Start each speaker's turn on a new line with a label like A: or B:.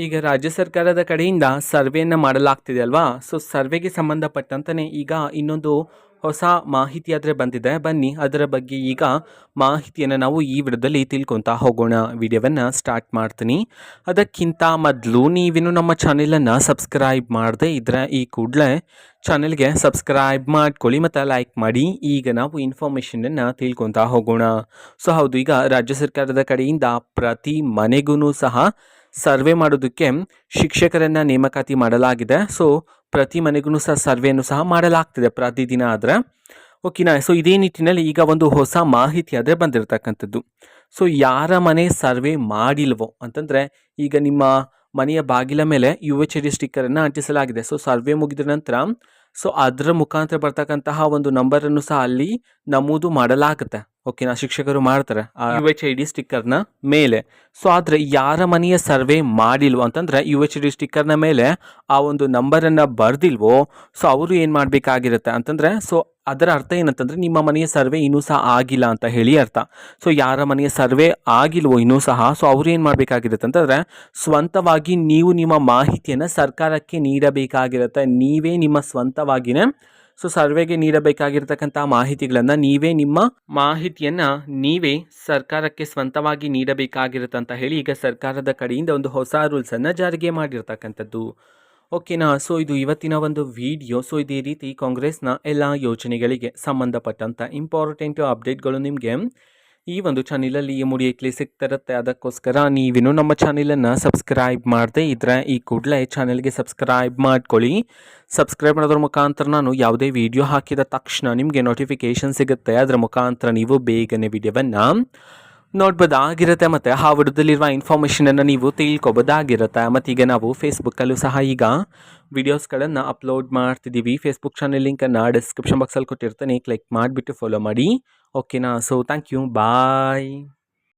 A: ಈಗ ರಾಜ್ಯ ಸರ್ಕಾರದ ಕಡೆಯಿಂದ ಸರ್ವೆಯನ್ನು ಮಾಡಲಾಗ್ತಿದೆ ಅಲ್ವಾ? ಸೊ ಸರ್ವೆಗೆ ಸಂಬಂಧಪಟ್ಟಂತನೇ ಈಗ ಇನ್ನೊಂದು ಹೊಸ ಮಾಹಿತಿ ಆದರೆ ಬಂದಿದೆ. ಬನ್ನಿ ಅದರ ಬಗ್ಗೆ ಈಗ ಮಾಹಿತಿಯನ್ನು ನಾವು ಈ ವಿಡಿಯೋದಲ್ಲಿ ತಿಳ್ಕೊತಾ ಹೋಗೋಣ. ವಿಡಿಯೋವನ್ನು ಸ್ಟಾರ್ಟ್ ಮಾಡ್ತೀನಿ. ಅದಕ್ಕಿಂತ ಮೊದಲು ನೀವಿನ್ನು ನಮ್ಮ ಚಾನೆಲನ್ನು ಸಬ್ಸ್ಕ್ರೈಬ್ ಮಾಡದೆ ಇದ್ರೆ ಈ ಕೂಡಲೇ ಚಾನೆಲ್ಗೆ ಸಬ್ಸ್ಕ್ರೈಬ್ ಮಾಡ್ಕೊಳ್ಳಿ ಮತ್ತು ಲೈಕ್ ಮಾಡಿ. ಈಗ ನಾವು ಇನ್ಫಾರ್ಮೇಷನನ್ನು ತಿಳ್ಕೊತಾ ಹೋಗೋಣ. ಸೊ ಹೌದು, ಈಗ ರಾಜ್ಯ ಸರ್ಕಾರದ ಕಡೆಯಿಂದ ಪ್ರತಿ ಮನೆಗೂ ಸಹ ಸರ್ವೆ ಮಾಡೋದಕ್ಕೆ ಶಿಕ್ಷಕರನ್ನು ನೇಮಕಾತಿ ಮಾಡಲಾಗಿದೆ. ಸೊ ಪ್ರತಿ ಮನೆಗೂ ಸಹ ಸರ್ವೆಯನ್ನು ಸಹ ಮಾಡಲಾಗ್ತಿದೆ ಪ್ರತಿದಿನ ಆದರೆ. ಓಕೆನಾ? ಸೊ ಇದೇ ನಿಟ್ಟಿನಲ್ಲಿ ಈಗ ಒಂದು ಹೊಸ ಮಾಹಿತಿ ಆದರೆ ಬಂದಿರತಕ್ಕಂಥದ್ದು. ಸೊ ಯಾರ ಮನೆ ಸರ್ವೆ ಮಾಡಿಲ್ವೋ ಅಂತಂದರೆ ಈಗ ನಿಮ್ಮ ಮನೆಯ ಬಾಗಿಲ ಮೇಲೆ UHD ಸ್ಟಿಕ್ಕರನ್ನು ಅಂಟಿಸಲಾಗಿದೆ. ಸೊ ಸರ್ವೆ ಮುಗಿದ ನಂತರ ಸೊ ಅದರ ಮುಖಾಂತರ ಬರ್ತಕ್ಕಂತಹ ಒಂದು ನಂಬರನ್ನು ಸಹ ಅಲ್ಲಿ ನಮೂದು ಮಾಡಲಾಗುತ್ತೆ. ಓಕೆನಾ? ಶಿಕ್ಷಕರು ಮಾಡ್ತಾರೆ ಆ UHD ಸ್ಟಿಕ್ಕರ್ನ ಮೇಲೆ. ಸೊ ಆದರೆ ಯಾರ ಮನೆಯ ಸರ್ವೆ ಮಾಡಿಲ್ವೋ ಅಂತಂದರೆ UHD ಸ್ಟಿಕ್ಕರ್ನ ಮೇಲೆ ಆ ಒಂದು ನಂಬರನ್ನು ಬರ್ದಿಲ್ವೋ, ಸೊ ಅವರು ಏನು ಮಾಡಬೇಕಾಗಿರುತ್ತೆ ಅಂತಂದರೆ, ಸೊ ಅದರ ಅರ್ಥ ಏನಂತಂದರೆ ನಿಮ್ಮ ಮನೆಯ ಸರ್ವೆ ಇನ್ನೂ ಸಹ ಆಗಿಲ್ಲ ಅಂತ ಹೇಳಿ ಅರ್ಥ. ಸೊ ಯಾರ ಮನೆಯ ಸರ್ವೆ ಆಗಿಲ್ವೋ ಇನ್ನೂ ಸಹ, ಸೊ ಅವರು ಏನು ಮಾಡಬೇಕಾಗಿರುತ್ತೆ ಅಂತಂದರೆ ಸ್ವಂತವಾಗಿ ನೀವು ನಿಮ್ಮ ಮಾಹಿತಿಯನ್ನು ಸರ್ಕಾರಕ್ಕೆ ನೀಡಬೇಕಾಗಿರುತ್ತೆ. ನೀವೇ ನಿಮ್ಮ ಸ್ವಂತವಾಗಿಯೇ ಸೊ ಸರ್ವೆಗೆ ನೀಡಬೇಕಾಗಿರ್ತಕ್ಕಂಥ ಮಾಹಿತಿಗಳನ್ನು ನಿಮ್ಮ ಮಾಹಿತಿಯನ್ನು ನೀವೇ ಸರ್ಕಾರಕ್ಕೆ ಸ್ವಂತವಾಗಿ ನೀಡಬೇಕಾಗಿರುತ್ತೆ ಅಂತ ಹೇಳಿ ಈಗ ಸರ್ಕಾರದ ಕಡೆಯಿಂದ ಒಂದು ಹೊಸ ರೂಲ್ಸನ್ನು ಜಾರಿಗೆ ಮಾಡಿರ್ತಕ್ಕಂಥದ್ದು. ಓಕೆನಾ? ಸೊ ಇದು ಇವತ್ತಿನ ಒಂದು ವಿಡಿಯೋ. ಸೊ ಇದೇ ರೀತಿ ಕಾಂಗ್ರೆಸ್ನ ಎಲ್ಲ ಯೋಜನೆಗಳಿಗೆ ಸಂಬಂಧಪಟ್ಟಂಥ ಇಂಪಾರ್ಟೆಂಟ್ ಅಪ್ಡೇಟ್ಗಳು ನಿಮಗೆ ಈ ಒಂದು ಚಾನಲಲ್ಲಿ ಇಮಿಡಿಯೇಟ್ಲಿ ಸಿಗ್ತಿರುತ್ತೆ. ಅದಕ್ಕೋಸ್ಕರ ನೀವಿನ್ನು ನಮ್ಮ ಚಾನಲನ್ನು ಸಬ್ಸ್ಕ್ರೈಬ್ ಮಾಡದೆ ಇದ್ದರೆ ಈ ಕೂಡಲೇ ಚಾನಲ್ಗೆ ಸಬ್ಸ್ಕ್ರೈಬ್ ಮಾಡ್ಕೊಳ್ಳಿ. ಸಬ್ಸ್ಕ್ರೈಬ್ ಮಾಡೋದ್ರ ಮುಖಾಂತರ ನಾನು ಯಾವುದೇ ವಿಡಿಯೋ ಹಾಕಿದ ತಕ್ಷಣ ನಿಮಗೆ ನೋಟಿಫಿಕೇಷನ್ ಸಿಗುತ್ತೆ. ಅದರ ಮುಖಾಂತರ ನೀವು ಬೇಗನೆ ವಿಡಿಯೋವನ್ನು ನೋಡ್ಬೋದಾಗಿರುತ್ತೆ ಮತ್ತು ಆ ವಿಡಿಯೋದಲ್ಲಿರುವ ಇನ್ಫಾರ್ಮೇಷನನ್ನು ನೀವು ತಿಳ್ಕೊಬೋದಾಗಿರುತ್ತೆ. ಮತ್ತು ಈಗ ನಾವು ಫೇಸ್ಬುಕ್ಕಲ್ಲೂ ಸಹ ಈಗ ವಿಡಿಯೋಸ್ಗಳನ್ನು ಅಪ್ಲೋಡ್ ಮಾಡ್ತಿದ್ದೀವಿ. ಫೇಸ್ಬುಕ್ ಚಾನಲ್ ಲಿಂಕನ್ನು ಡಿಸ್ಕ್ರಿಪ್ಷನ್ ಬಾಕ್ಸಲ್ಲಿ ಕೊಟ್ಟಿರ್ತೀನಿ, ಕ್ಲಿಕ್ ಮಾಡಿಬಿಟ್ಟು ಫಾಲೋ ಮಾಡಿ. ಓಕೆನಾ? So thank you, bye.